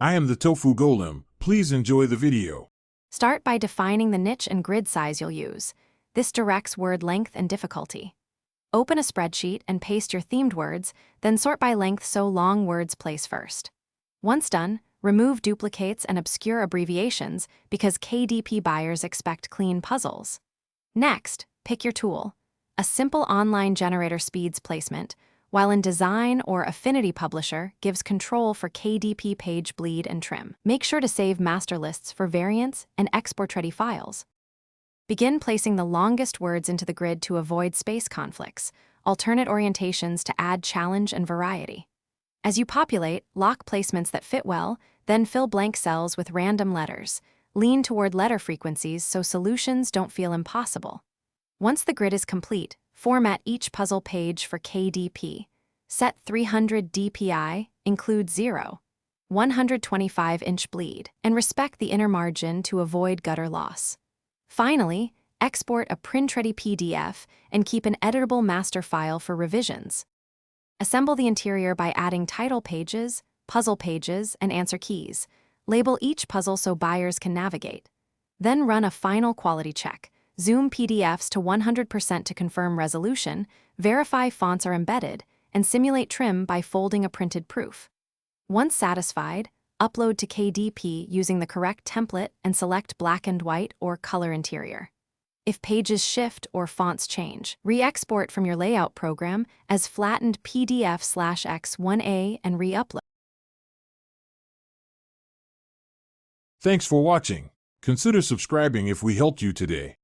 I am the tofu golem. Please enjoy the video. Start by defining the niche and grid size you'll use. This directs word length and difficulty. Open a spreadsheet and paste your themed words, then sort by length so long words place first. Once done, remove duplicates and obscure abbreviations because KDP buyers expect clean puzzles. Next, pick your tool. A simple online generator speeds placement, while InDesign or Affinity Publisher gives control for KDP page bleed and trim. Make sure to save master lists for variants and export-ready files. Begin placing the longest words into the grid to avoid space conflicts, alternate orientations to add challenge and variety. As you populate, lock placements that fit well, then fill blank cells with random letters. Lean toward letter frequencies so solutions don't feel impossible. Once the grid is complete, format each puzzle page for KDP. Set 300 DPI, include 0, 125-inch bleed, and respect the inner margin to avoid gutter loss. Finally, export a print-ready PDF and keep an editable master file for revisions. Assemble the interior by adding title pages, puzzle pages, and answer keys. Label each puzzle so buyers can navigate. Then run a final quality check. Zoom PDFs to 100% to confirm resolution, verify fonts are embedded, and simulate trim by folding a printed proof. Once satisfied, upload to KDP using the correct template and select black and white or color interior. If pages shift or fonts change, re-export from your layout program as flattened PDF/X1A and re-upload. Thanks for watching. Consider subscribing if we helped you today.